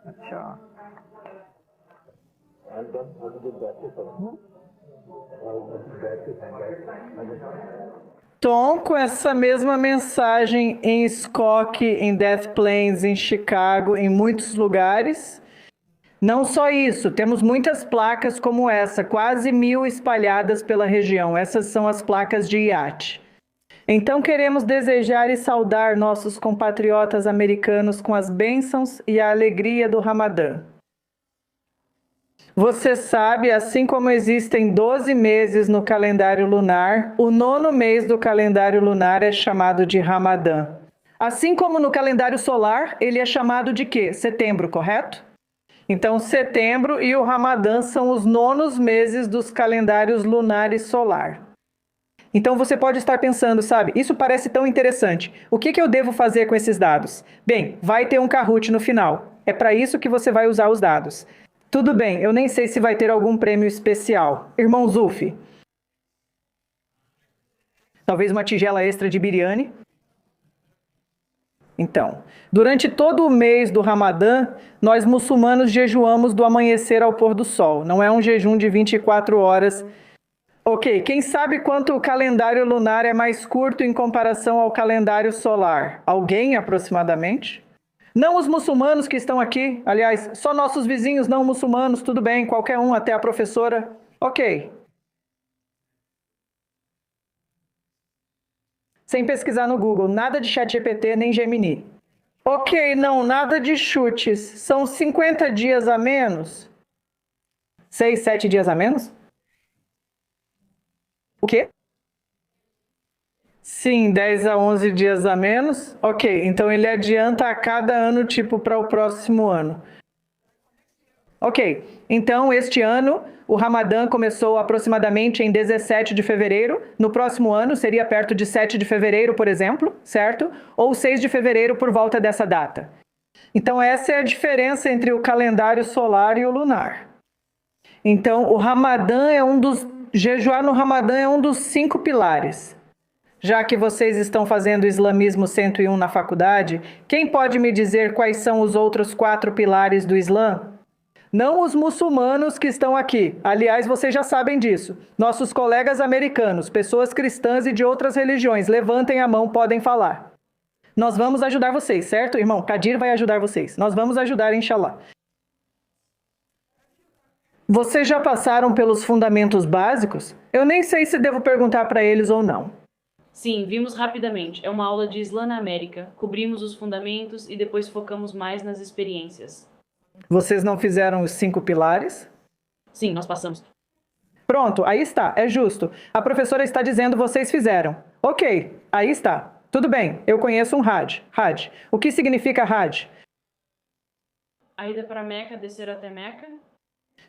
अच्छा। Tom, com essa mesma mensagem em Skokie, em Death Plains, em Chicago, em muitos lugares. Não só isso, temos muitas placas como essa, quase 1000 espalhadas pela região. Essas são as placas de iate. Então queremos desejar e saudar nossos compatriotas americanos com as bênçãos e a alegria do Ramadã. Você sabe, assim como existem 12 meses no calendário lunar, o 9º mês do calendário lunar é chamado de Ramadã. Assim como no calendário solar, ele é chamado de quê? Setembro, correto? Então, setembro e o Ramadã são os 9º meses dos calendários lunar e solar. Então, você pode estar pensando, sabe, isso parece tão interessante. O que eu devo fazer com esses dados? Bem, vai ter um Kahoot no final. É para isso que você vai usar os dados. Tudo bem, eu nem sei se vai ter algum prêmio especial. Irmão Zulfi. Talvez uma tigela extra de biryani? Então, durante todo o mês do Ramadã, nós muçulmanos jejuamos do amanhecer ao pôr do sol. Não é um jejum de 24 horas. Ok, quem sabe quanto o calendário lunar é mais curto em comparação ao calendário solar? Alguém aproximadamente? Não os muçulmanos que estão aqui, aliás, só nossos vizinhos não muçulmanos, tudo bem, qualquer um, até a professora. Ok. Sem pesquisar no Google, nada de ChatGPT nem Gemini. Ok, não, nada de chutes. São 50 dias a menos? 6, 7 dias a menos? O quê? Sim, 10 a 11 dias a menos. Ok, então ele adianta a cada ano, tipo, para o próximo ano. Ok, então este ano o Ramadã começou aproximadamente em 17 de fevereiro. No próximo ano seria perto de 7 de fevereiro, por exemplo, certo? Ou 6 de fevereiro por volta dessa data. Então essa é a diferença entre o calendário solar e o lunar. Então o Ramadã é jejuar no Ramadã é um dos 5 pilares. Já que vocês estão fazendo Islamismo 101 na faculdade, quem pode me dizer quais são os outros 4 pilares do Islã? Não os muçulmanos que estão aqui. Aliás, vocês já sabem disso. Nossos colegas americanos, pessoas cristãs e de outras religiões, levantem a mão, podem falar. Nós vamos ajudar vocês, certo, irmão? Kadir vai ajudar vocês. Nós vamos ajudar, inshallah. Vocês já passaram pelos fundamentos básicos? Eu nem sei se devo perguntar para eles ou não. Sim, vimos rapidamente. É uma aula de Islã na América. Cobrimos os fundamentos e depois focamos mais nas experiências. Vocês não fizeram os 5 pilares? Sim, nós passamos. Pronto, aí está, é justo. A professora está dizendo vocês fizeram. Ok, aí está. Tudo bem, eu conheço um Hajj. Hajj. O que significa Hajj? A ida para Meca, descer até Meca?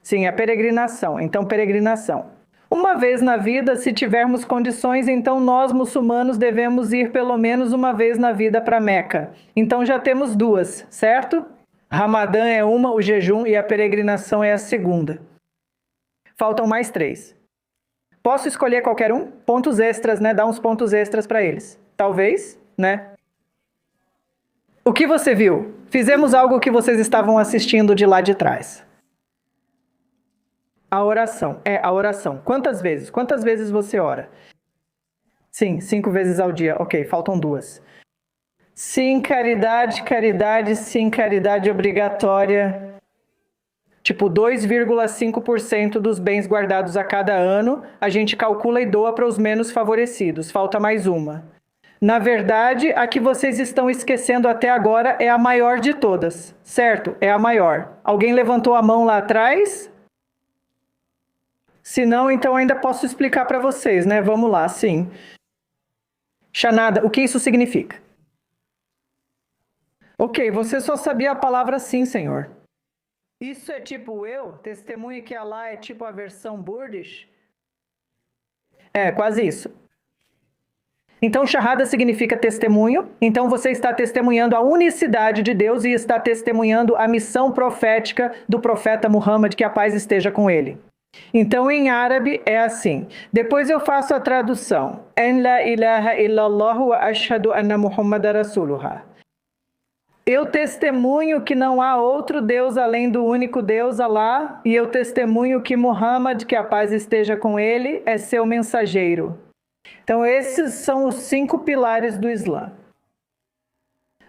Sim, é peregrinação. Então, peregrinação. Uma vez na vida, se tivermos condições, então nós muçulmanos devemos ir pelo menos uma vez na vida para Meca. Então já temos 2, certo? Ramadã é uma, o jejum, e a peregrinação é a segunda. Faltam mais 3. Posso escolher qualquer um? Pontos extras, né? Dá uns pontos extras para eles. Talvez, né? O que você viu? Fizemos algo que vocês estavam assistindo de lá de trás. A oração. É, a oração. Quantas vezes? Quantas vezes você ora? Sim, 5 vezes ao dia. Ok, faltam 2. Sim, caridade, caridade, sim, caridade obrigatória. Tipo, 2,5% dos bens guardados a cada ano, a gente calcula e doa para os menos favorecidos. Falta mais uma. Na verdade, a que vocês estão esquecendo até agora é a maior de todas, certo? É a maior. Alguém levantou a mão lá atrás? Se não, então ainda posso explicar para vocês, né? Vamos lá, sim. Shanada, o que isso significa? Ok, você só sabia a palavra sim, senhor. Isso é tipo eu? Testemunho que Allah é tipo a versão Burdish? É, quase isso. Então, Shahada significa testemunho. Então, você está testemunhando a unicidade de Deus e está testemunhando a missão profética do profeta Muhammad, que a paz esteja com ele. Então, em árabe é assim. Depois eu faço a tradução. En la ilaha illallah wa ashhadu anna Muhammad rasulullah. Eu testemunho que não há outro Deus além do único Deus, Alá, e eu testemunho que Muhammad, que a paz esteja com ele, é seu mensageiro. Então, esses são os 5 pilares do Islã.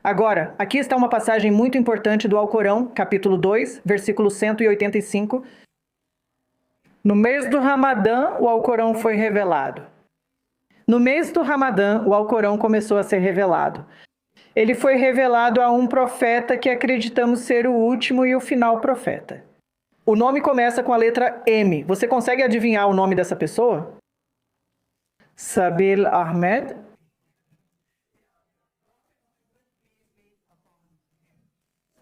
Agora, aqui está uma passagem muito importante do Alcorão, capítulo 2, versículo 185. No mês do Ramadã, o Alcorão foi revelado. No mês do Ramadã, o Alcorão começou a ser revelado. Ele foi revelado a um profeta que acreditamos ser o último e o final profeta. O nome começa com a letra M. Você consegue adivinhar o nome dessa pessoa? Sabil Ahmed?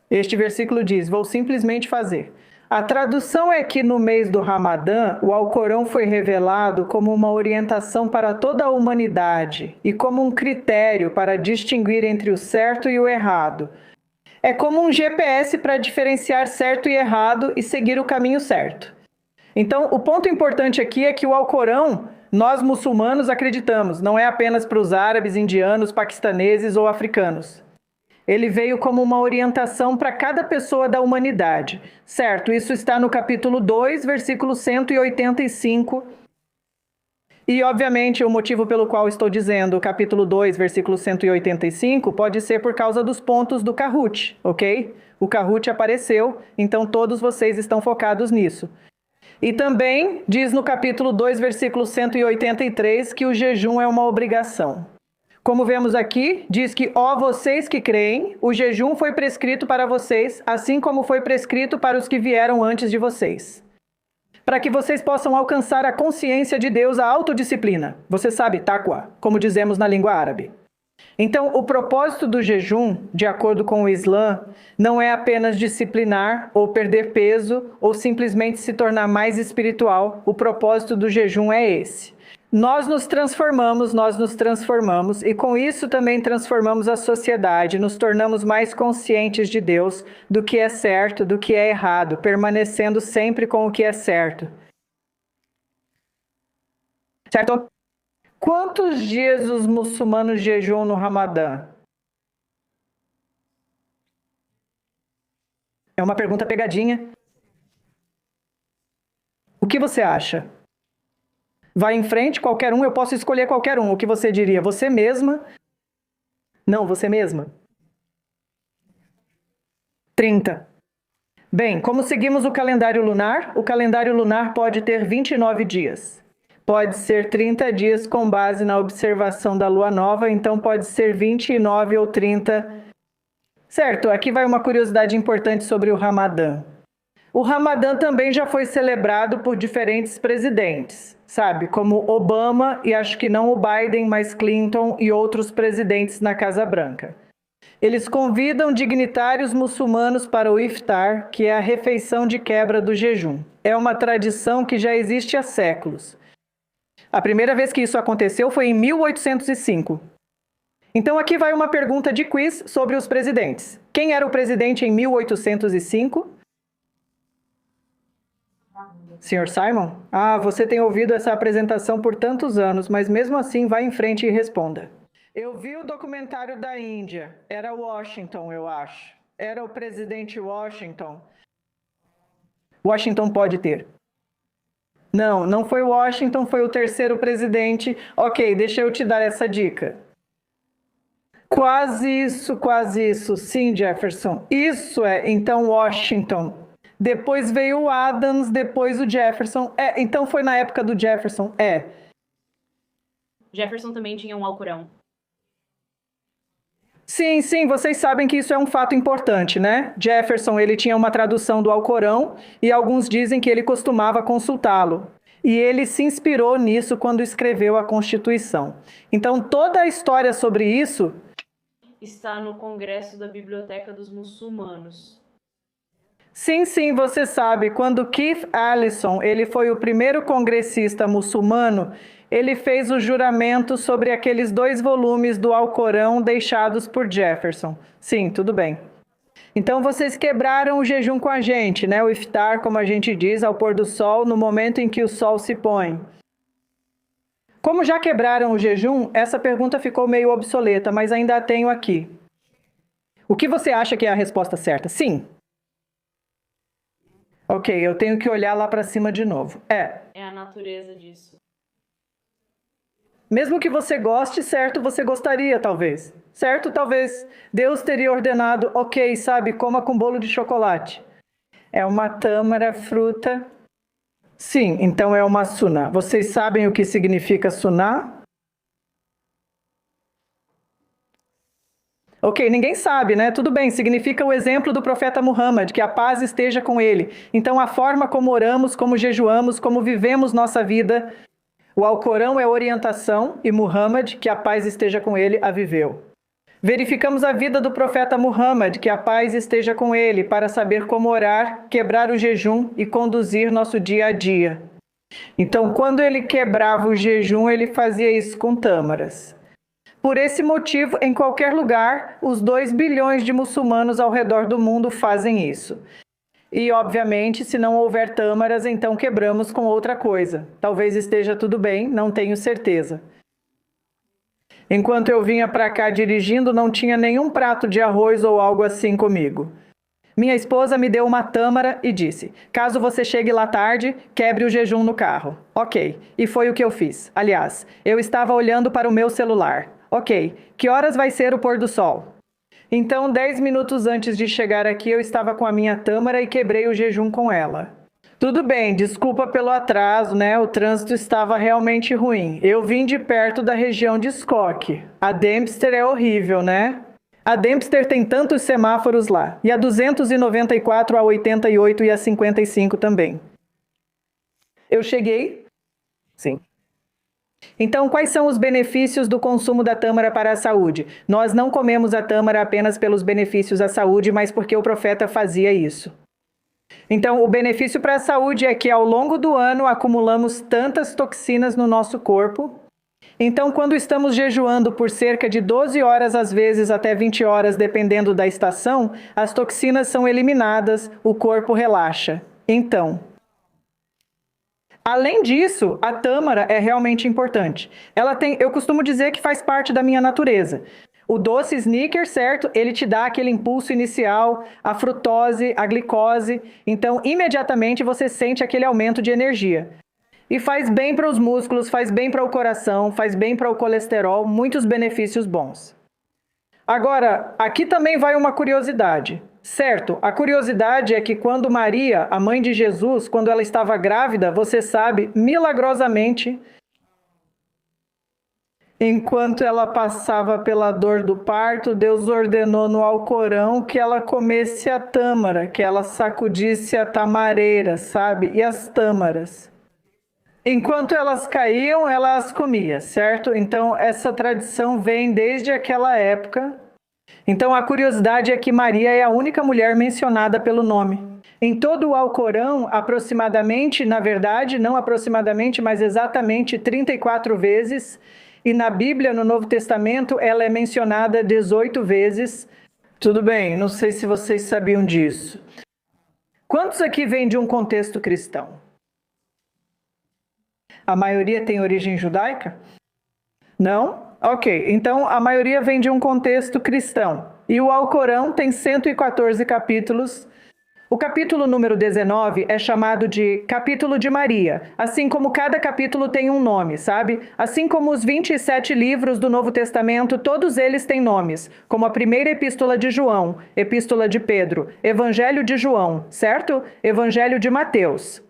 Este versículo diz: vou simplesmente fazer. A tradução é que no mês do Ramadã, o Alcorão foi revelado como uma orientação para toda a humanidade e como um critério para distinguir entre o certo e o errado. É como um GPS para diferenciar certo e errado e seguir o caminho certo. Então, o ponto importante aqui é que o Alcorão, nós muçulmanos acreditamos, não é apenas para os árabes, indianos, paquistaneses ou africanos. Ele veio como uma orientação para cada pessoa da humanidade. Certo, isso está no capítulo 2, versículo 185. E, obviamente, o motivo pelo qual estou dizendo o capítulo 2, versículo 185, pode ser por causa dos pontos do Kahoot, ok? O Kahoot apareceu, então todos vocês estão focados nisso. E também diz no capítulo 2, versículo 183, que o jejum é uma obrigação. Como vemos aqui, diz que, ó vocês que creem, o jejum foi prescrito para vocês, assim como foi prescrito para os que vieram antes de vocês. Para que vocês possam alcançar a consciência de Deus, a autodisciplina. Você sabe, taqwa, como dizemos na língua árabe. Então, o propósito do jejum, de acordo com o Islã, não é apenas disciplinar ou perder peso ou simplesmente se tornar mais espiritual. O propósito do jejum é esse. Nós nos transformamos e com isso também transformamos a sociedade, nos tornamos mais conscientes de Deus, do que é certo, do que é errado, permanecendo sempre com o que é certo. Certo? Quantos dias os muçulmanos jejuam no Ramadã? É uma pergunta pegadinha. O que você acha? Vai em frente, qualquer um, eu posso escolher qualquer um. O que você diria? Você mesma? Não, você mesma. 30. Bem, como seguimos o calendário lunar pode ter 29 dias. Pode ser 30 dias com base na observação da lua nova, então pode ser 29 ou 30. Certo, aqui vai uma curiosidade importante sobre o Ramadã. O Ramadã também já foi celebrado por diferentes presidentes, sabe? Como Obama e acho que não o Biden, mas Clinton e outros presidentes na Casa Branca. Eles convidam dignitários muçulmanos para o iftar, que é a refeição de quebra do jejum. É uma tradição que já existe há séculos. A primeira vez que isso aconteceu foi em 1805. Então aqui vai uma pergunta de quiz sobre os presidentes. Quem era o presidente em 1805? Sr. Simon? Ah, você tem ouvido essa apresentação por tantos anos, mas mesmo assim vá em frente e responda. Eu vi o documentário da Índia. Era Washington, eu acho. Era o presidente Washington. Washington pode ter. Não, não foi Washington, foi o terceiro presidente. Ok, deixa eu te dar essa dica. Quase isso. Sim, Jefferson. Isso é, então, Washington. Depois veio o Adams, depois o Jefferson. Então foi na época do Jefferson. Jefferson também tinha um Alcorão. Sim, vocês sabem que isso é um fato importante, né? Jefferson, ele tinha uma tradução do Alcorão e alguns dizem que ele costumava consultá-lo. E ele se inspirou nisso quando escreveu a Constituição. Então toda a história sobre isso está no Congresso da Biblioteca dos Muçulmanos. Sim, você sabe, quando Keith Allison, ele foi o primeiro congressista muçulmano, ele fez o juramento sobre aqueles 2 volumes do Alcorão deixados por Jefferson. Sim, tudo bem. Então vocês quebraram o jejum com a gente, né? O iftar, como a gente diz, ao pôr do sol, no momento em que o sol se põe. Como já quebraram o jejum, essa pergunta ficou meio obsoleta, mas ainda a tenho aqui. O que você acha que é a resposta certa? Sim. Ok, eu tenho que olhar lá para cima de novo. É a natureza disso. Mesmo que você goste, certo, você gostaria, talvez. Certo, talvez Deus teria ordenado, ok, sabe, coma com bolo de chocolate. É uma tâmara, fruta. Sim, então é uma suná. Vocês sabem o que significa suná? Ok, ninguém sabe, né? Tudo bem, significa o exemplo do profeta Muhammad, que a paz esteja com ele. Então, a forma como oramos, como jejuamos, como vivemos nossa vida, o Alcorão é orientação e Muhammad, que a paz esteja com ele, a viveu. Verificamos a vida do profeta Muhammad, que a paz esteja com ele, para saber como orar, quebrar o jejum e conduzir nosso dia a dia. Então, quando ele quebrava o jejum, ele fazia isso com tâmaras. Por esse motivo, em qualquer lugar, os 2 bilhões de muçulmanos ao redor do mundo fazem isso. E, obviamente, se não houver tâmaras, então quebramos com outra coisa. Talvez esteja tudo bem, não tenho certeza. Enquanto eu vinha para cá dirigindo, não tinha nenhum prato de arroz ou algo assim comigo. Minha esposa me deu uma tâmara e disse, caso você chegue lá tarde, quebre o jejum no carro. Ok, e foi o que eu fiz. Aliás, eu estava olhando para o meu celular. Ok, que horas vai ser o pôr do sol? Então, 10 minutos antes de chegar aqui, eu estava com a minha tâmara e quebrei o jejum com ela. Tudo bem, desculpa pelo atraso, né? O trânsito estava realmente ruim. Eu vim de perto da região de Skokie. A Dempster é horrível, né? A Dempster tem tantos semáforos lá. E a 294, a 88 e a 55 também. Eu cheguei? Sim. Então, quais são os benefícios do consumo da tâmara para a saúde? Nós não comemos a tâmara apenas pelos benefícios à saúde, mas porque o profeta fazia isso. Então, o benefício para a saúde é que ao longo do ano acumulamos tantas toxinas no nosso corpo. Então, quando estamos jejuando por cerca de 12 horas, às vezes até 20 horas, dependendo da estação, as toxinas são eliminadas, o corpo relaxa. Então, além disso, a tâmara é realmente importante. Eu costumo dizer que faz parte da minha natureza. O doce Snickers, certo? Ele te dá aquele impulso inicial, a frutose, a glicose. Então, imediatamente você sente aquele aumento de energia. E faz bem para os músculos, faz bem para o coração, faz bem para o colesterol, muitos benefícios bons. Agora, aqui também vai uma curiosidade. Certo, a curiosidade é que quando Maria, a mãe de Jesus, quando ela estava grávida, você sabe, milagrosamente, enquanto ela passava pela dor do parto, Deus ordenou no Alcorão que ela comesse a tâmara, que ela sacudisse a tamareira, sabe? E as tâmaras. Enquanto elas caíam, ela as comia, certo? Então, essa tradição vem desde aquela época. Então, a curiosidade é que Maria é a única mulher mencionada pelo nome. Em todo o Alcorão, aproximadamente, na verdade, não aproximadamente, mas exatamente 34 vezes. E na Bíblia, no Novo Testamento, ela é mencionada 18 vezes. Tudo bem, não sei se vocês sabiam disso. Quantos aqui vêm de um contexto cristão? A maioria tem origem judaica? Não? Ok, então a maioria vem de um contexto cristão. E o Alcorão tem 114 capítulos. O capítulo número 19 é chamado de Capítulo de Maria, assim como cada capítulo tem um nome, sabe? Assim como os 27 livros do Novo Testamento, todos eles têm nomes, como a primeira epístola de João, epístola de Pedro, Evangelho de João, certo? Evangelho de Mateus.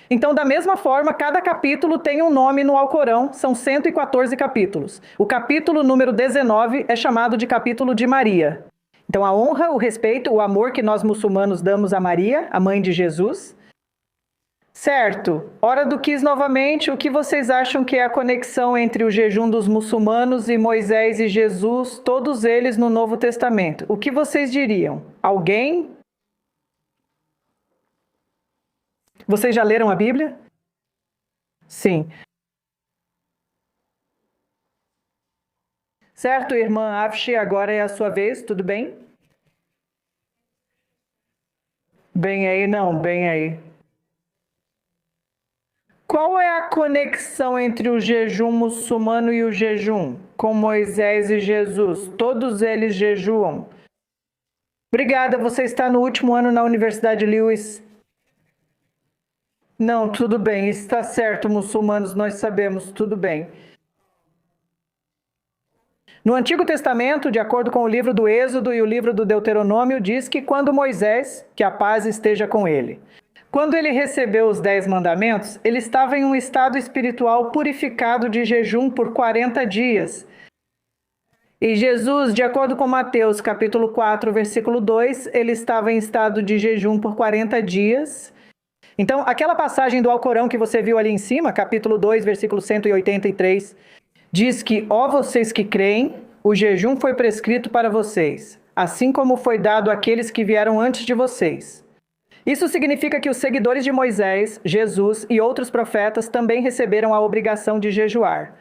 Então, da mesma forma, cada capítulo tem um nome no Alcorão, são 114 capítulos. O capítulo número 19 é chamado de Capítulo de Maria. Então, a honra, o respeito, o amor que nós muçulmanos damos a Maria, a mãe de Jesus. Certo. Hora do quiz novamente. O que vocês acham que é a conexão entre o jejum dos muçulmanos e Moisés e Jesus, todos eles no Novo Testamento? O que vocês diriam? Alguém? Vocês já leram a Bíblia? Sim. Certo, irmã Afshi, agora é a sua vez, tudo bem? Bem aí, não, bem aí. Qual é a conexão entre o jejum muçulmano e o jejum com Moisés e Jesus? Todos eles jejuam. Obrigada, você está no último ano na Universidade Lewis. Não, tudo bem, está certo, muçulmanos, nós sabemos, tudo bem. No Antigo Testamento, de acordo com o livro do Êxodo e o livro do Deuteronômio, diz que quando Moisés, que a paz esteja com ele, quando ele recebeu os 10 mandamentos, ele estava em um estado espiritual purificado de jejum por 40 dias. E Jesus, de acordo com Mateus, capítulo 4, versículo 2, ele estava em estado de jejum por 40 dias. Então, aquela passagem do Alcorão que você viu ali em cima, capítulo 2, versículo 183, diz que, ó vocês que creem, o jejum foi prescrito para vocês, assim como foi dado àqueles que vieram antes de vocês. Isso significa que os seguidores de Moisés, Jesus e outros profetas também receberam a obrigação de jejuar.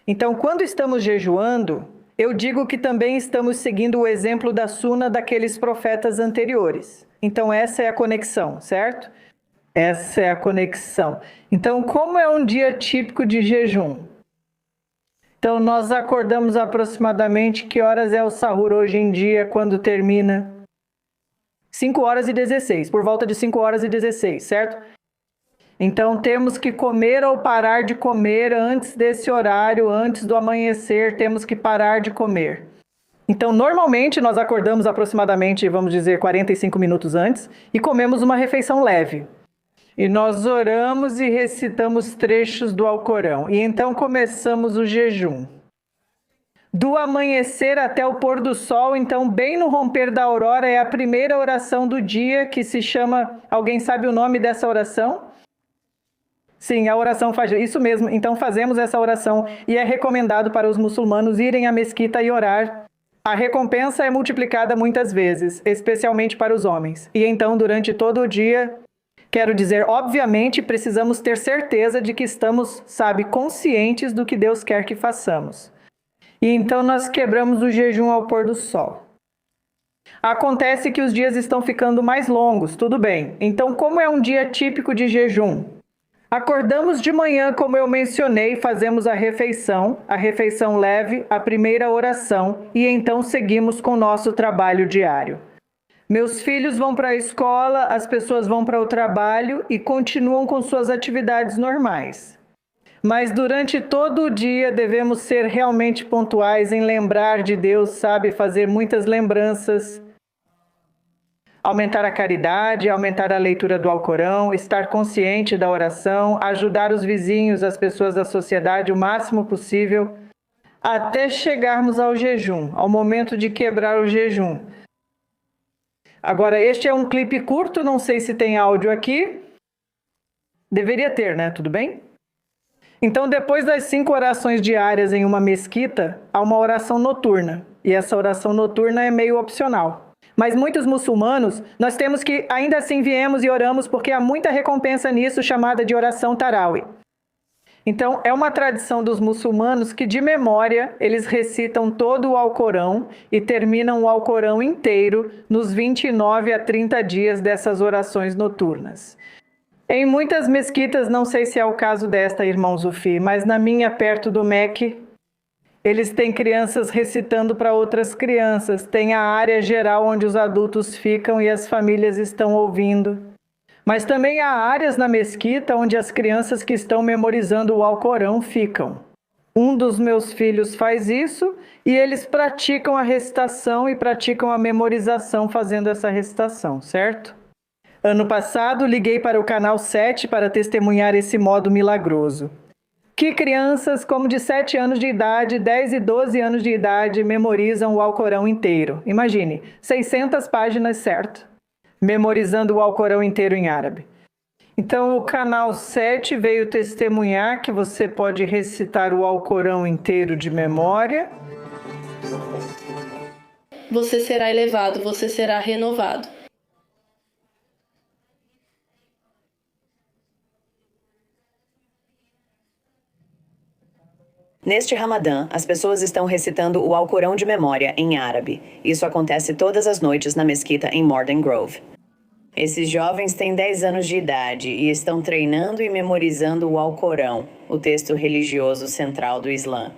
Então, quando estamos jejuando, eu digo que também estamos seguindo o exemplo da suna daqueles profetas anteriores. Então, essa é a conexão, certo? Essa é a conexão. Então, como é um dia típico de jejum? Então, nós acordamos aproximadamente, que horas é o sahur hoje em dia, quando termina? 5h16, por volta de 5h16, certo? Então, temos que comer ou parar de comer antes desse horário, antes do amanhecer, temos que parar de comer. Então, normalmente, nós acordamos aproximadamente, vamos dizer, 45 minutos antes e comemos uma refeição leve. E nós oramos e recitamos trechos do Alcorão. E então começamos o jejum. Do amanhecer até o pôr do sol, então bem no romper da aurora, é a primeira oração do dia, que se chama... Alguém sabe o nome dessa oração? Sim, a oração Fajr. Isso mesmo, então fazemos essa oração e é recomendado para os muçulmanos irem à mesquita e orar. A recompensa é multiplicada muitas vezes, especialmente para os homens. E então, durante todo o dia... Quero dizer, obviamente, precisamos ter certeza de que estamos, conscientes do que Deus quer que façamos. E então nós quebramos o jejum ao pôr do sol. Acontece que os dias estão ficando mais longos, tudo bem. Então, como é um dia típico de jejum? Acordamos de manhã, como eu mencionei, fazemos a refeição leve, a primeira oração, e então seguimos com o nosso trabalho diário. Meus filhos vão para a escola, as pessoas vão para o trabalho e continuam com suas atividades normais. Mas durante todo o dia devemos ser realmente pontuais em lembrar de Deus, fazer muitas lembranças, aumentar a caridade, aumentar a leitura do Alcorão, estar consciente da oração, ajudar os vizinhos, as pessoas da sociedade o máximo possível, até chegarmos ao jejum, ao momento de quebrar o jejum. Agora, este é um clipe curto, não sei se tem áudio aqui. Deveria ter, né? Tudo bem? Então, depois das 5 orações diárias em uma mesquita, há uma oração noturna. E essa oração noturna é meio opcional. Mas muitos muçulmanos, nós temos que, ainda assim, viemos e oramos porque há muita recompensa nisso, chamada de oração Tarawih. Então, é uma tradição dos muçulmanos que, de memória, eles recitam todo o Alcorão e terminam o Alcorão inteiro nos 29 a 30 dias dessas orações noturnas. Em muitas mesquitas, não sei se é o caso desta, irmão Zufi, mas na minha, perto do Meque, eles têm crianças recitando para outras crianças. Tem a área geral onde os adultos ficam e as famílias estão ouvindo. Mas também há áreas na mesquita onde as crianças que estão memorizando o Alcorão ficam. Um dos meus filhos faz isso e eles praticam a recitação e praticam a memorização fazendo essa recitação, certo? Ano passado, liguei para o canal 7 para testemunhar esse modo milagroso. Que crianças como de 7 anos de idade, 10 e 12 anos de idade memorizam o Alcorão inteiro. Imagine, 600 páginas, certo? Memorizando o Alcorão inteiro em árabe. Então, o canal 7 veio testemunhar que você pode recitar o Alcorão inteiro de memória. Você será elevado, você será renovado. Neste Ramadã, as pessoas estão recitando o Alcorão de memória em árabe. Isso acontece todas as noites na mesquita em Morden Grove. Esses jovens têm 10 anos de idade e estão treinando e memorizando o Alcorão, o texto religioso central do Islã.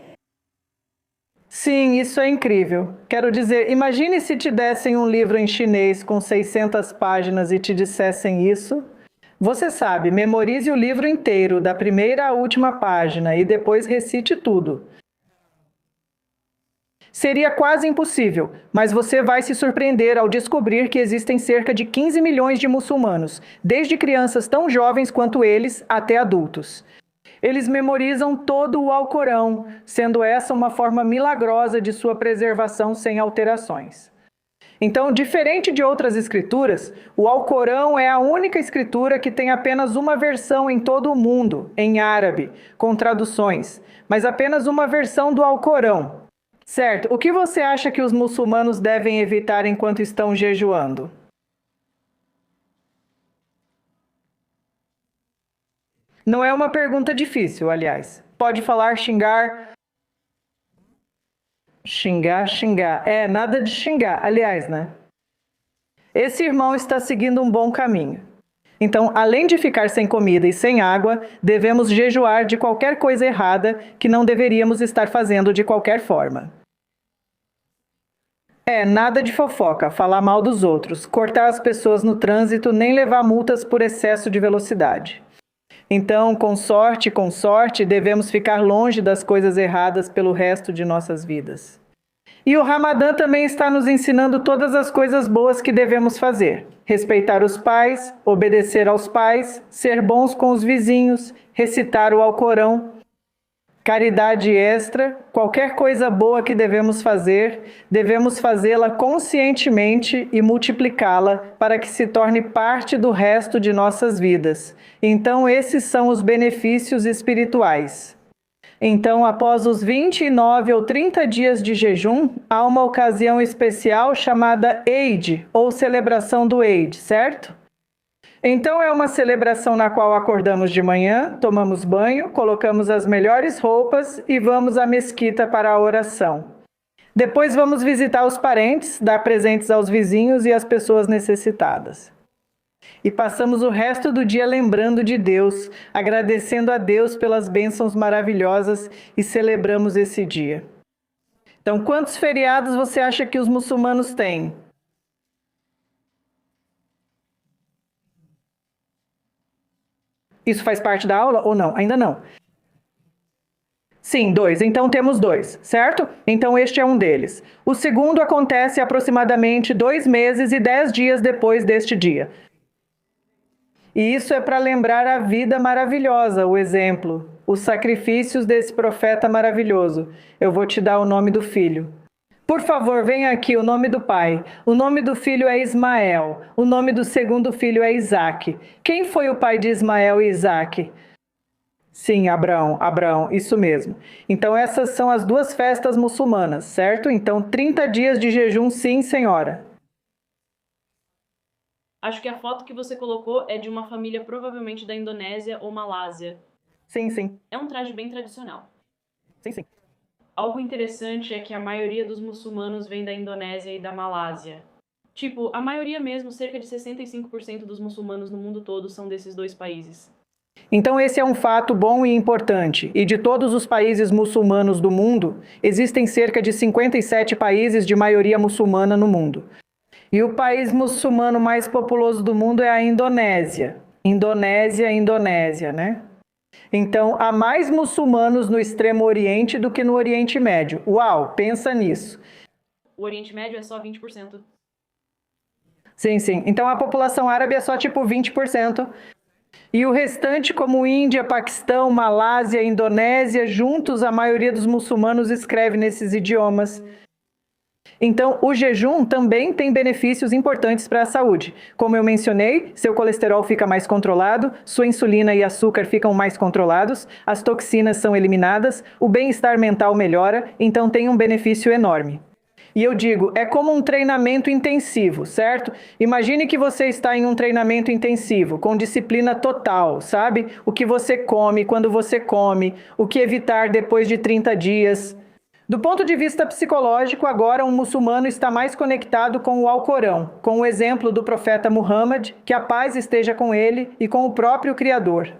Sim, isso é incrível. Quero dizer, imagine se te dessem um livro em chinês com 600 páginas e te dissessem isso. Você sabe, memorize o livro inteiro, da primeira à última página, e depois recite tudo. Seria quase impossível, mas você vai se surpreender ao descobrir que existem cerca de 15 milhões de muçulmanos, desde crianças tão jovens quanto eles até adultos. Eles memorizam todo o Alcorão, sendo essa uma forma milagrosa de sua preservação sem alterações. Então, diferente de outras escrituras, o Alcorão é a única escritura que tem apenas uma versão em todo o mundo, em árabe, com traduções, mas apenas uma versão do Alcorão. Certo, o que você acha que os muçulmanos devem evitar enquanto estão jejuando? Não é uma pergunta difícil, aliás. Pode falar xingar. Xingar. É, nada de xingar, aliás, né? Esse irmão está seguindo um bom caminho. Então, além de ficar sem comida e sem água, devemos jejuar de qualquer coisa errada que não deveríamos estar fazendo de qualquer forma. É, nada de fofoca, falar mal dos outros, cortar as pessoas no trânsito, nem levar multas por excesso de velocidade. Então, com sorte, devemos ficar longe das coisas erradas pelo resto de nossas vidas. E o Ramadã também está nos ensinando todas as coisas boas que devemos fazer. Respeitar os pais, obedecer aos pais, ser bons com os vizinhos, recitar o Alcorão, caridade extra, qualquer coisa boa que devemos fazer, devemos fazê-la conscientemente e multiplicá-la para que se torne parte do resto de nossas vidas. Então, esses são os benefícios espirituais. Então, após os 29 ou 30 dias de jejum, há uma ocasião especial chamada Eid, ou celebração do Eid, certo? Então, é uma celebração na qual acordamos de manhã, tomamos banho, colocamos as melhores roupas e vamos à mesquita para a oração. Depois vamos visitar os parentes, dar presentes aos vizinhos e às pessoas necessitadas. E passamos o resto do dia lembrando de Deus, agradecendo a Deus pelas bênçãos maravilhosas e celebramos esse dia. Então, quantos feriados você acha que os muçulmanos têm? Isso faz parte da aula ou não? Ainda não. Sim, 2. Então temos 2, certo? Então este é um deles. O segundo acontece aproximadamente 2 meses e 10 dias depois deste dia. E isso é para lembrar a vida maravilhosa, o exemplo, os sacrifícios desse profeta maravilhoso. Eu vou te dar o nome do filho. Por favor, venha aqui o nome do pai. O nome do filho é Ismael. O nome do segundo filho é Isaque. Quem foi o pai de Ismael e Isaque? Sim, Abraão, isso mesmo. Então essas são as 2 festas muçulmanas, certo? Então 30 dias de jejum, sim, senhora. Acho que a foto que você colocou é de uma família provavelmente da Indonésia ou Malásia. Sim. É um traje bem tradicional. Sim. Algo interessante é que a maioria dos muçulmanos vem da Indonésia e da Malásia. Tipo, a maioria mesmo, cerca de 65% dos muçulmanos no mundo todo são desses 2 países. Então esse é um fato bom e importante. E de todos os países muçulmanos do mundo, existem cerca de 57 países de maioria muçulmana no mundo. E o país muçulmano mais populoso do mundo é a Indonésia. Indonésia, né? Então, há mais muçulmanos no Extremo Oriente do que no Oriente Médio. Uau, pensa nisso. O Oriente Médio é só 20%. Sim. Então, a população árabe é só tipo 20%. E o restante, como Índia, Paquistão, Malásia, Indonésia, juntos, a maioria dos muçulmanos escreve nesses idiomas. Então, o jejum também tem benefícios importantes para a saúde. Como eu mencionei, seu colesterol fica mais controlado, sua insulina e açúcar ficam mais controlados, as toxinas são eliminadas, o bem-estar mental melhora, então tem um benefício enorme. E eu digo, é como um treinamento intensivo, certo? Imagine que você está em um treinamento intensivo, com disciplina total, sabe? O que você come, quando você come, o que evitar depois de 30 dias... Do ponto de vista psicológico, agora um muçulmano está mais conectado com o Alcorão, com o exemplo do profeta Muhammad, que a paz esteja com ele e com o próprio Criador.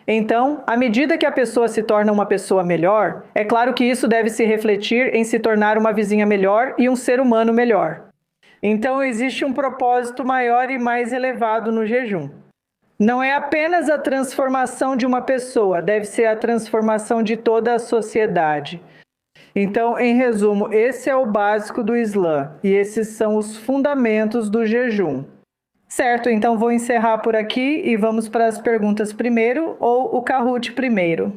Então, à medida que a pessoa se torna uma pessoa melhor, é claro que isso deve se refletir em se tornar uma vizinha melhor e um ser humano melhor. Então, existe um propósito maior e mais elevado no jejum. Não é apenas a transformação de uma pessoa, deve ser a transformação de toda a sociedade. Então, em resumo, esse é o básico do Islã e esses são os fundamentos do jejum. Certo, então vou encerrar por aqui e vamos para as perguntas primeiro ou o Kahoot primeiro.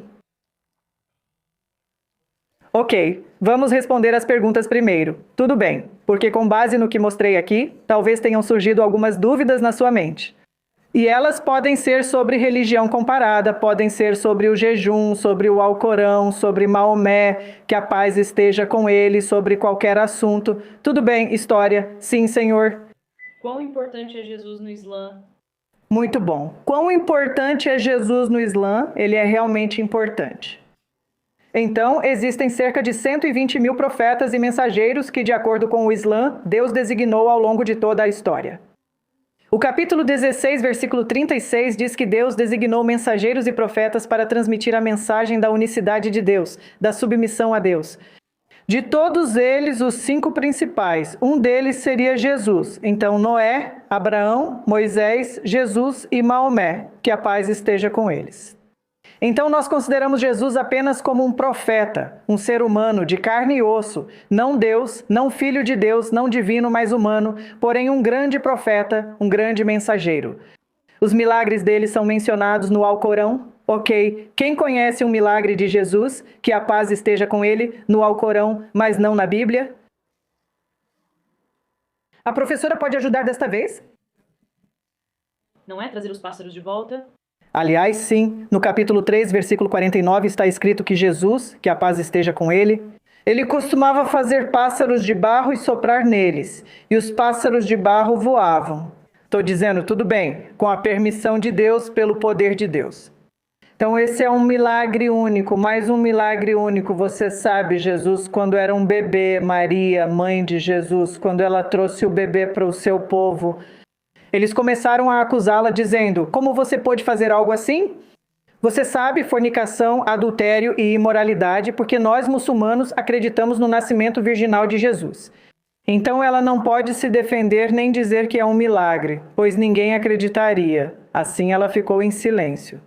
Ok, vamos responder as perguntas primeiro. Tudo bem, porque com base no que mostrei aqui, talvez tenham surgido algumas dúvidas na sua mente. E elas podem ser sobre religião comparada, podem ser sobre o jejum, sobre o Alcorão, sobre Maomé, que a paz esteja com ele, sobre qualquer assunto. Tudo bem, história. Sim, senhor. Quão importante é Jesus no Islã? Muito bom. Quão importante é Jesus no Islã? Ele é realmente importante. Então, existem cerca de 120 mil profetas e mensageiros que, de acordo com o Islã, Deus designou ao longo de toda a história. O capítulo 16, versículo 36, diz que Deus designou mensageiros e profetas para transmitir a mensagem da unicidade de Deus, da submissão a Deus. De todos eles, os 5 principais, um deles seria Jesus. Então, Noé, Abraão, Moisés, Jesus e Maomé, que a paz esteja com eles. Então, nós consideramos Jesus apenas como um profeta, um ser humano de carne e osso, não Deus, não filho de Deus, não divino, mas humano, porém um grande profeta, um grande mensageiro. Os milagres dele são mencionados no Alcorão. Ok, quem conhece um milagre de Jesus, que a paz esteja com ele, no Alcorão, mas não na Bíblia? A professora pode ajudar desta vez? Não é trazer os pássaros de volta? Aliás, sim, no capítulo 3, versículo 49, está escrito que Jesus, que a paz esteja com ele, ele costumava fazer pássaros de barro e soprar neles, e os pássaros de barro voavam. Estou dizendo, tudo bem, com a permissão de Deus, pelo poder de Deus. Então, esse é um milagre único, mais um milagre único. Você sabe, Jesus, quando era um bebê, Maria, mãe de Jesus, quando ela trouxe o bebê para o seu povo, eles começaram a acusá-la dizendo, como você pôde fazer algo assim? Você sabe, fornicação, adultério e imoralidade, porque nós muçulmanos acreditamos no nascimento virginal de Jesus. Então ela não pode se defender nem dizer que é um milagre, pois ninguém acreditaria. Assim ela ficou em silêncio.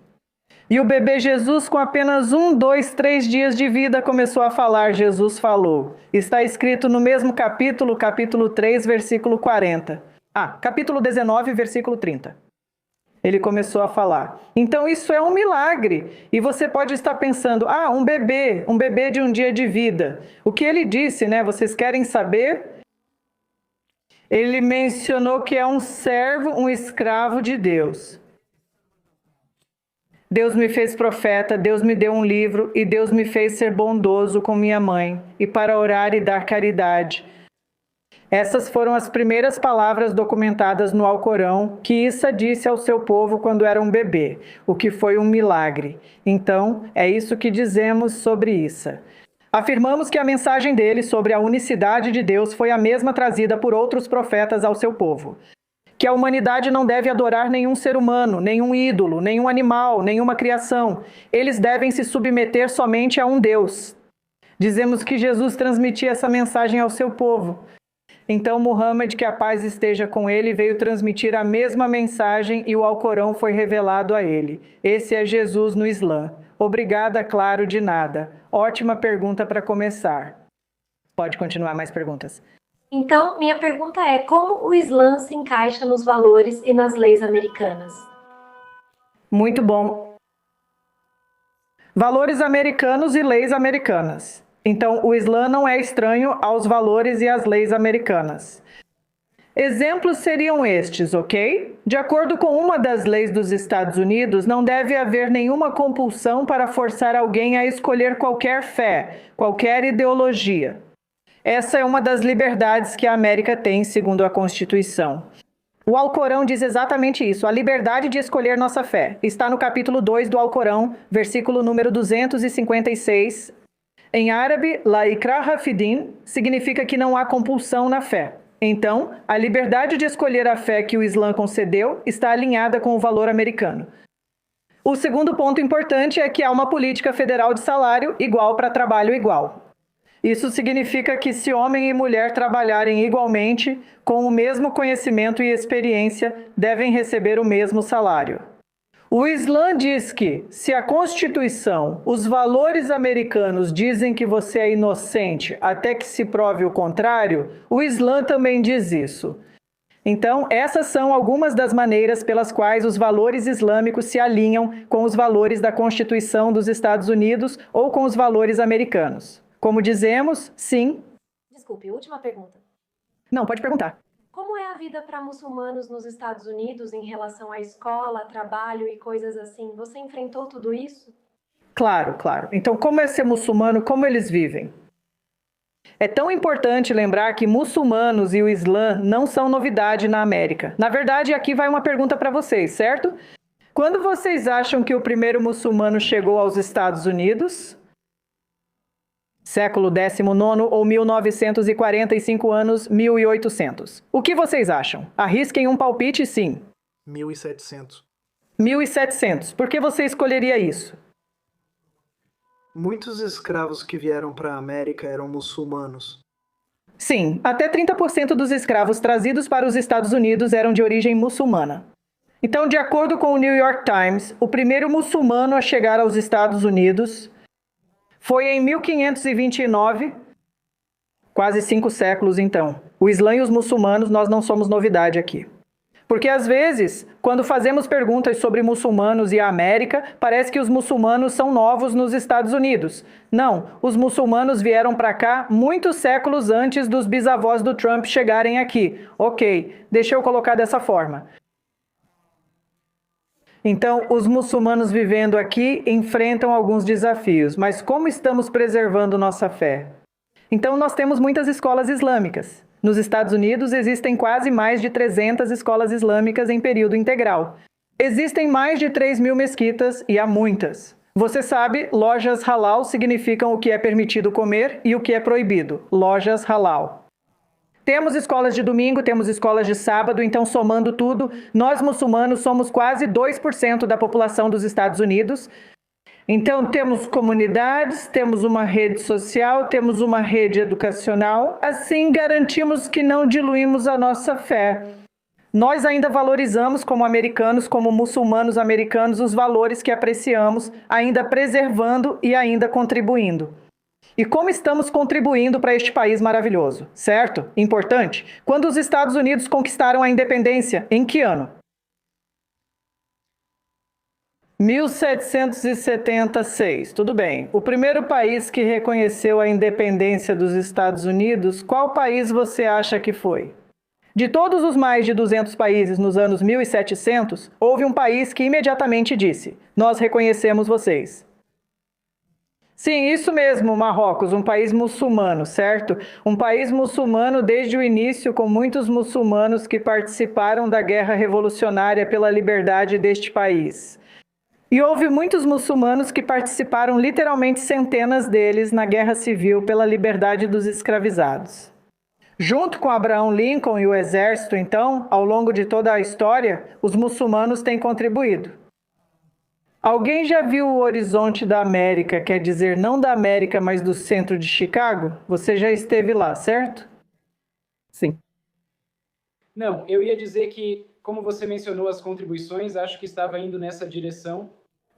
E o bebê Jesus, com apenas 1, 2, 3 dias de vida, começou a falar. Jesus falou. Está escrito no mesmo capítulo, capítulo 3, versículo 40. Capítulo 19, versículo 30. Ele começou a falar. Então isso é um milagre. E você pode estar pensando, um bebê de um dia de vida. O que ele disse, né? Vocês querem saber? Ele mencionou que é um servo, um escravo de Deus. Deus me fez profeta, Deus me deu um livro e Deus me fez ser bondoso com minha mãe e para orar e dar caridade. Essas foram as primeiras palavras documentadas no Alcorão que Issa disse ao seu povo quando era um bebê, o que foi um milagre. Então, é isso que dizemos sobre Issa. Afirmamos que a mensagem dele sobre a unicidade de Deus foi a mesma trazida por outros profetas ao seu povo. Que a humanidade não deve adorar nenhum ser humano, nenhum ídolo, nenhum animal, nenhuma criação. Eles devem se submeter somente a um Deus. Dizemos que Jesus transmitia essa mensagem ao seu povo. Então Muhammad, que a paz esteja com ele, veio transmitir a mesma mensagem e o Alcorão foi revelado a ele. Esse é Jesus no Islã. Obrigada, claro, de nada. Ótima pergunta para começar. Pode continuar mais perguntas. Então, minha pergunta é, como o Islã se encaixa nos valores e nas leis americanas? Muito bom. Valores americanos e leis americanas. Então, o Islã não é estranho aos valores e às leis americanas. Exemplos seriam estes, ok? De acordo com uma das leis dos Estados Unidos, não deve haver nenhuma compulsão para forçar alguém a escolher qualquer fé, qualquer ideologia. Essa é uma das liberdades que a América tem, segundo a Constituição. O Alcorão diz exatamente isso, a liberdade de escolher nossa fé. Está no capítulo 2 do Alcorão, versículo número 256. Em árabe, la ikraha fi din significa que não há compulsão na fé. Então, a liberdade de escolher a fé que o Islã concedeu está alinhada com o valor americano. O segundo ponto importante é que há uma política federal de salário igual para trabalho igual. Isso significa que se homem e mulher trabalharem igualmente, com o mesmo conhecimento e experiência, devem receber o mesmo salário. O Islã diz que, se a Constituição, os valores americanos dizem que você é inocente até que se prove o contrário, o Islã também diz isso. Então, essas são algumas das maneiras pelas quais os valores islâmicos se alinham com os valores da Constituição dos Estados Unidos ou com os valores americanos. Como dizemos, sim. Desculpe, última pergunta. Não, pode perguntar. Como é a vida para muçulmanos nos Estados Unidos em relação à escola, trabalho e coisas assim? Você enfrentou tudo isso? Claro, claro. Então, como é ser muçulmano? Como eles vivem? É tão importante lembrar que muçulmanos e o Islã não são novidade na América. Na verdade, aqui vai uma pergunta para vocês, certo? Quando vocês acham que o primeiro muçulmano chegou aos Estados Unidos? Século XIX ou 1945 anos, 1800. O que vocês acham? Arrisquem um palpite, sim. 1700. 1700. Por que você escolheria isso? Muitos escravos que vieram para a América eram muçulmanos. Sim, até 30% dos escravos trazidos para os Estados Unidos eram de origem muçulmana. Então, de acordo com o New York Times, o primeiro muçulmano a chegar aos Estados Unidos foi em 1529, quase 5 séculos então. O Islã e os muçulmanos, nós não somos novidade aqui. Porque às vezes, quando fazemos perguntas sobre muçulmanos e a América, parece que os muçulmanos são novos nos Estados Unidos. Não, os muçulmanos vieram para cá muitos séculos antes dos bisavós do Trump chegarem aqui. Ok, deixa eu colocar dessa forma. Então, os muçulmanos vivendo aqui enfrentam alguns desafios, mas como estamos preservando nossa fé? Então, nós temos muitas escolas islâmicas. Nos Estados Unidos, existem quase mais de 300 escolas islâmicas em período integral. Existem mais de 3.000 mesquitas e há muitas. Você sabe, lojas halal significam o que é permitido comer e o que é proibido. Lojas halal. Temos escolas de domingo, temos escolas de sábado, então somando tudo, nós muçulmanos somos quase 2% da população dos Estados Unidos. Então temos comunidades, temos uma rede social, temos uma rede educacional, assim garantimos que não diluímos a nossa fé. Nós ainda valorizamos como americanos, como muçulmanos americanos, os valores que apreciamos, ainda preservando e ainda contribuindo. E como estamos contribuindo para este país maravilhoso, certo? Importante. Quando os Estados Unidos conquistaram a independência, em que ano? 1776. Tudo bem. O primeiro país que reconheceu a independência dos Estados Unidos, qual país você acha que foi? De todos os mais de 200 países nos anos 1700, houve um país que imediatamente disse: nós reconhecemos vocês. Sim, isso mesmo, Marrocos, um país muçulmano, certo? Um país muçulmano desde o início, com muitos muçulmanos que participaram da guerra revolucionária pela liberdade deste país. E houve muitos muçulmanos que participaram, literalmente centenas deles, na guerra civil pela liberdade dos escravizados. Junto com Abraham Lincoln e o exército, então, ao longo de toda a história, os muçulmanos têm contribuído. Alguém já viu o horizonte da América, quer dizer, não da América, mas do centro de Chicago? Você já esteve lá, certo? Sim. Não, eu ia dizer que, como você mencionou as contribuições, acho que estava indo nessa direção.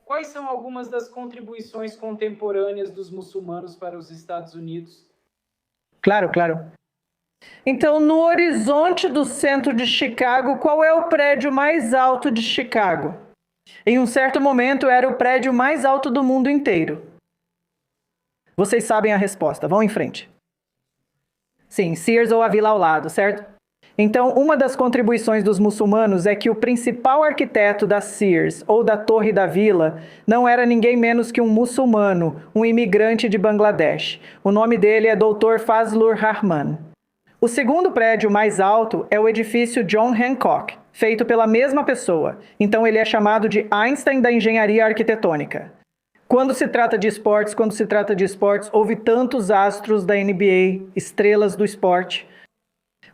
Quais são algumas das contribuições contemporâneas dos muçulmanos para os Estados Unidos? Claro, claro. Então, no horizonte do centro de Chicago, qual é o prédio mais alto de Chicago? Em um certo momento, era o prédio mais alto do mundo inteiro. Vocês sabem a resposta, vão em frente. Sim, Sears ou a vila ao lado, certo? Então, uma das contribuições dos muçulmanos é que o principal arquiteto da Sears ou da Torre da Vila não era ninguém menos que um muçulmano, um imigrante de Bangladesh. O nome dele é Dr. Fazlur Rahman. O segundo prédio mais alto é o edifício John Hancock, feito pela mesma pessoa. Então ele é chamado de Einstein da engenharia arquitetônica. Quando se trata de esportes, houve tantos astros da NBA, estrelas do esporte.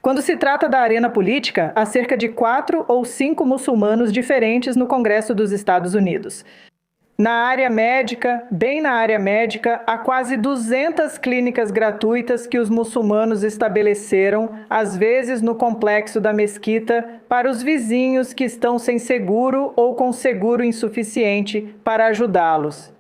Quando se trata da arena política, há cerca de 4 ou 5 muçulmanos diferentes no Congresso dos Estados Unidos. Na área médica, bem na área médica, há quase 200 clínicas gratuitas que os muçulmanos estabeleceram, às vezes no complexo da mesquita, para os vizinhos que estão sem seguro ou com seguro insuficiente para ajudá-los.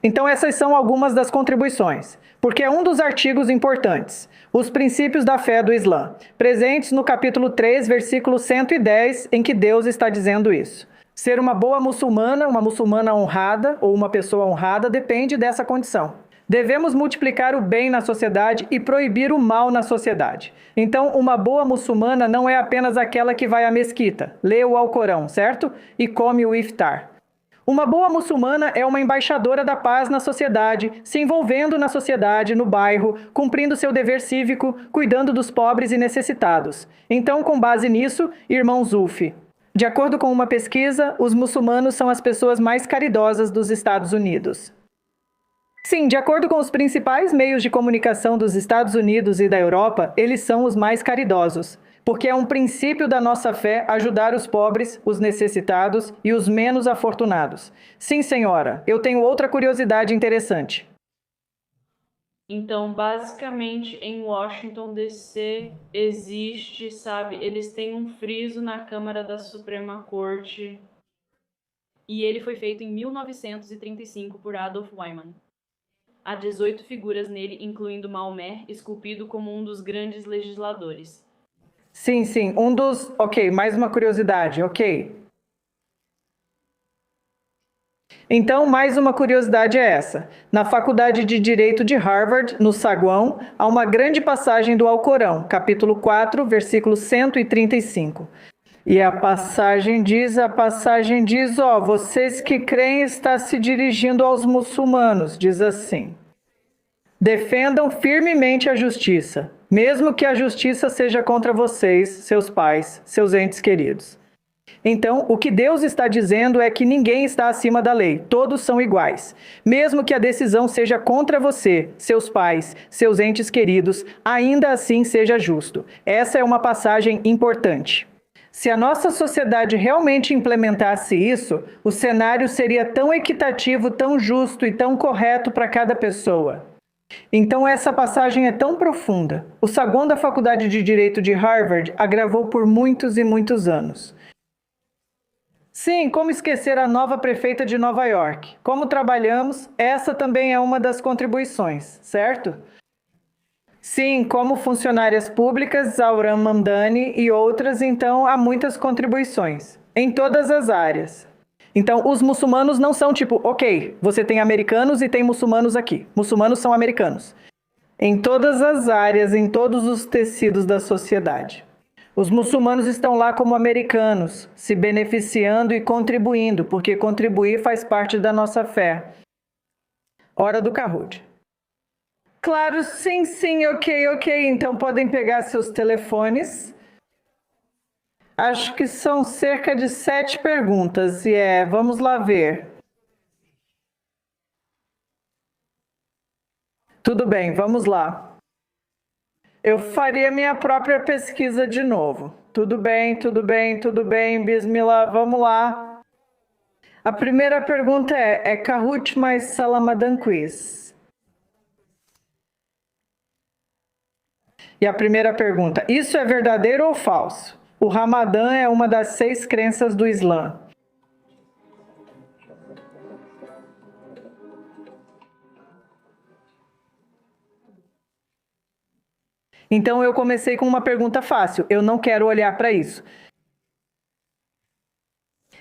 Então essas são algumas das contribuições, porque é um dos artigos importantes, os princípios da fé do Islã, presentes no capítulo 3, versículo 110, em que Deus está dizendo isso. Ser uma boa muçulmana, uma muçulmana honrada ou uma pessoa honrada depende dessa condição. Devemos multiplicar o bem na sociedade e proibir o mal na sociedade. Então, uma boa muçulmana não é apenas aquela que vai à mesquita, lê o Alcorão, certo? E come o iftar. Uma boa muçulmana é uma embaixadora da paz na sociedade, se envolvendo na sociedade, no bairro, cumprindo seu dever cívico, cuidando dos pobres e necessitados. Então, com base nisso, irmão Zulfi, de acordo com uma pesquisa, os muçulmanos são as pessoas mais caridosas dos Estados Unidos. Sim, de acordo com os principais meios de comunicação dos Estados Unidos e da Europa, eles são os mais caridosos, porque é um princípio da nossa fé ajudar os pobres, os necessitados e os menos afortunados. Sim, senhora, eu tenho outra curiosidade interessante. Então, basicamente, em Washington, D.C. existe, sabe, eles têm um friso na Câmara da Suprema Corte e ele foi feito em 1935 por Adolf Wyman. Há 18 figuras nele, incluindo Maomé, esculpido como um dos grandes legisladores. Sim, um dos... Ok, mais uma curiosidade, ok. Então, mais uma curiosidade é essa. Na Faculdade de Direito de Harvard, no saguão, há uma grande passagem do Alcorão, capítulo 4, versículo 135. E a passagem diz, ó, vocês que creem está se dirigindo aos muçulmanos, diz assim. Defendam firmemente a justiça, mesmo que a justiça seja contra vocês, seus pais, seus entes queridos. Então, o que Deus está dizendo é que ninguém está acima da lei, todos são iguais. Mesmo que a decisão seja contra você, seus pais, seus entes queridos, ainda assim seja justo. Essa é uma passagem importante. Se a nossa sociedade realmente implementasse isso, o cenário seria tão equitativo, tão justo e tão correto para cada pessoa. Então essa passagem é tão profunda. O saguão da Faculdade de Direito de Harvard a gravou por muitos e muitos anos. Sim, como esquecer a nova prefeita de Nova York? Como trabalhamos, essa também é uma das contribuições, certo? Sim, como funcionárias públicas, Zauran Mamdani e outras, então há muitas contribuições, em todas as áreas. Então, os muçulmanos não são tipo, ok, você tem americanos e tem muçulmanos aqui. Muçulmanos são americanos. Em todas as áreas, em todos os tecidos da sociedade. Os muçulmanos estão lá como americanos, se beneficiando e contribuindo, porque contribuir faz parte da nossa fé. Hora do Kahoot. Claro, sim, ok. Então podem pegar seus telefones. Acho que são cerca de 7 perguntas e vamos lá ver. Tudo bem, vamos lá. Eu faria minha própria pesquisa de novo. Tudo bem, Bismillah, vamos lá. A primeira pergunta é Kahoot mais Salamadan Quiz? E a primeira pergunta, isso é verdadeiro ou falso? O Ramadã é uma das 6 crenças do Islã. Então eu comecei com uma pergunta fácil, eu não quero olhar para isso.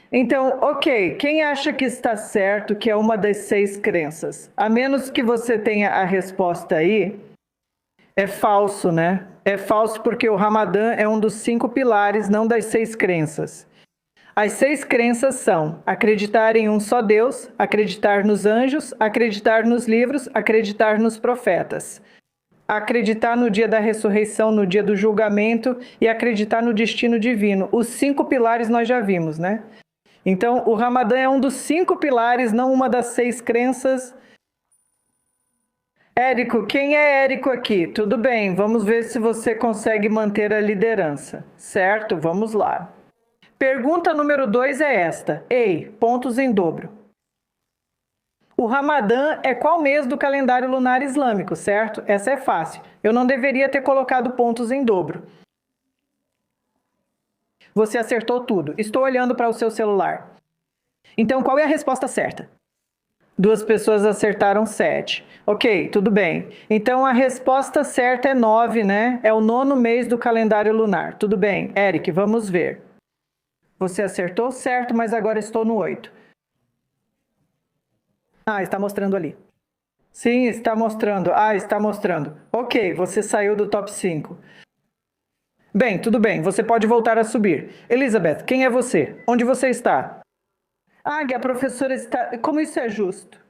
Então, ok, quem acha que está certo que é uma das 6 crenças? A menos que você tenha a resposta aí, é falso, né? É falso porque o Ramadã é um dos 5 pilares, não das 6 crenças. As 6 crenças são acreditar em um só Deus, acreditar nos anjos, acreditar nos livros, acreditar nos profetas. Acreditar no dia da ressurreição, no dia do julgamento e acreditar no destino divino. Os 5 pilares nós já vimos, né? Então, o Ramadã é um dos 5 pilares, não uma das 6 crenças. Érico, quem é Érico aqui? Tudo bem, vamos ver se você consegue manter a liderança. Certo? Vamos lá. Pergunta número 2 é esta. Ei, pontos em dobro. O Ramadã é qual mês do calendário lunar islâmico, certo? Essa é fácil. Eu não deveria ter colocado pontos em dobro. Você acertou tudo. Estou olhando para o seu celular. Então, qual é a resposta certa? 2 pessoas acertaram 7. Ok, tudo bem. Então, a resposta certa é 9, né? É o 9º mês do calendário lunar. Tudo bem. Eric, vamos ver. Você acertou certo, mas agora estou no 8. Ah, está mostrando ali. Sim, está mostrando. Ah, está mostrando. Ok, você saiu do top 5. Bem, tudo bem. Você pode voltar a subir. Elizabeth, quem é você? Onde você está? Ah, a professora está... Como isso é justo?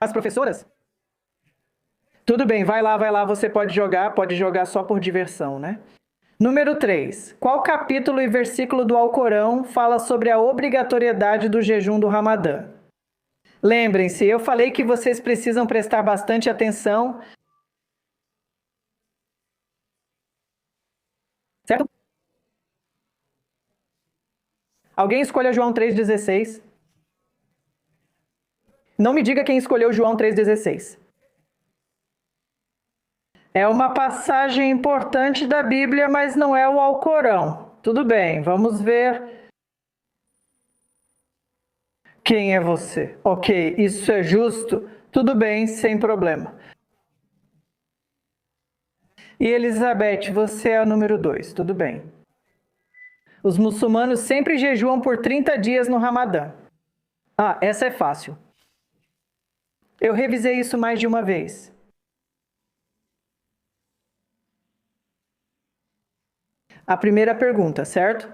As professoras? Tudo bem, vai lá, você pode jogar só por diversão, né? Número 3. Qual capítulo e versículo do Alcorão fala sobre a obrigatoriedade do jejum do Ramadã? Lembrem-se, eu falei que vocês precisam prestar bastante atenção. Certo? Alguém escolha João 3,16. Não me diga quem escolheu João 3,16. É uma passagem importante da Bíblia, mas não é o Alcorão. Tudo bem, vamos ver. Quem é você? Ok, isso é justo? Tudo bem, sem problema. E Elizabeth, você é a número 2, tudo bem. Os muçulmanos sempre jejuam por 30 dias no Ramadã. Ah, essa é fácil. Eu revisei isso mais de uma vez. A primeira pergunta, certo?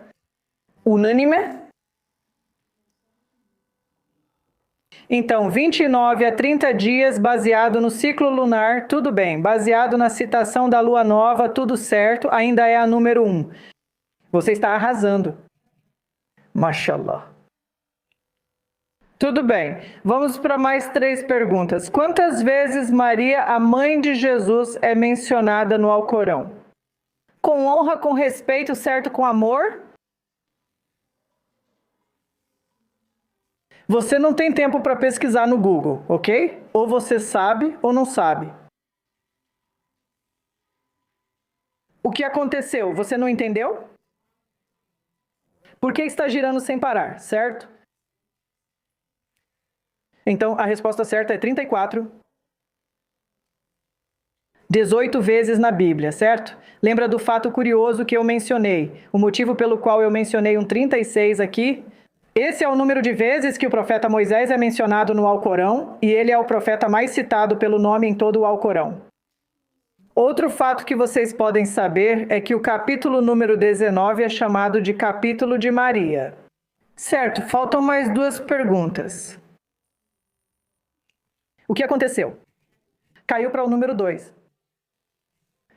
Unânime? Então, 29 a 30 dias baseado no ciclo lunar, tudo bem. Baseado na citação da lua nova, tudo certo, ainda é a número 1. Você está arrasando. Mashallah. Tudo bem. Vamos para mais 3 perguntas. Quantas vezes Maria, a mãe de Jesus, é mencionada no Alcorão? Com honra, com respeito, certo, com amor? Você não tem tempo para pesquisar no Google, ok? Ou você sabe ou não sabe. O que aconteceu? Você não entendeu? Por que está girando sem parar, certo? Então, a resposta certa é 34. 18 vezes na Bíblia, certo? Lembra do fato curioso que eu mencionei? O motivo pelo qual eu mencionei um 36 aqui? Esse é o número de vezes que o profeta Moisés é mencionado no Alcorão, e ele é o profeta mais citado pelo nome em todo o Alcorão. Outro fato que vocês podem saber é que o capítulo número 19 é chamado de capítulo de Maria. Certo, faltam mais 2 perguntas. O que aconteceu? Caiu para o número 2.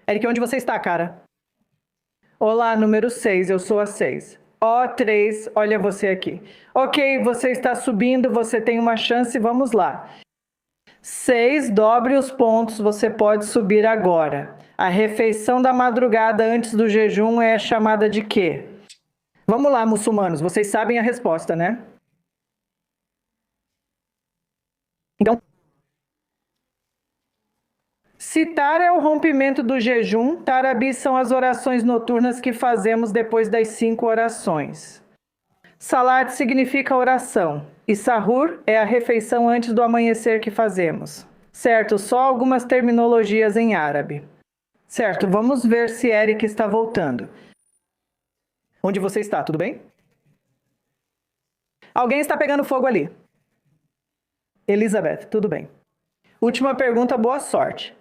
Eric, onde você está, cara? Olá, número 6, eu sou a 6. Ó, 3, olha você aqui. Ok, você está subindo, você tem uma chance, vamos lá. 6, dobre os pontos, você pode subir agora. A refeição da madrugada antes do jejum é chamada de quê? Vamos lá, muçulmanos, vocês sabem a resposta, né? Então, citar é o rompimento do jejum, tarabi são as orações noturnas que fazemos depois das 5 orações. Salat significa oração, e sahur é a refeição antes do amanhecer que fazemos. Certo, só algumas terminologias em árabe. Certo, vamos ver se Eric está voltando. Onde você está, tudo bem? Alguém está pegando fogo ali. Elizabeth, tudo bem. Última pergunta, boa sorte.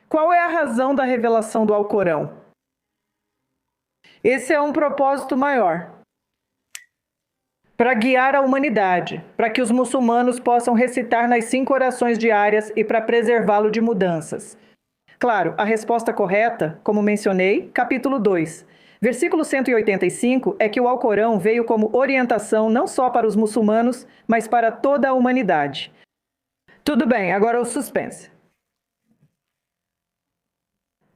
Qual é a razão da revelação do Alcorão? Esse é um propósito maior. Para guiar a humanidade, para que os muçulmanos possam recitar nas 5 orações diárias e para preservá-lo de mudanças. Claro, a resposta correta, como mencionei, capítulo 2. Versículo 185 é que o Alcorão veio como orientação não só para os muçulmanos, mas para toda a humanidade. Tudo bem, agora o suspense.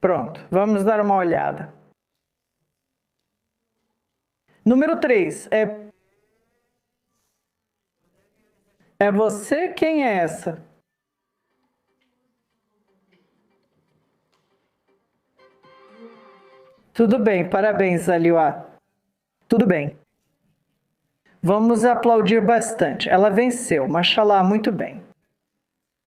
Pronto, vamos dar uma olhada. Número 3. É você? Quem é essa? Tudo bem, parabéns, Aliwa. Tudo bem. Vamos aplaudir bastante. Ela venceu, mashallah, muito bem.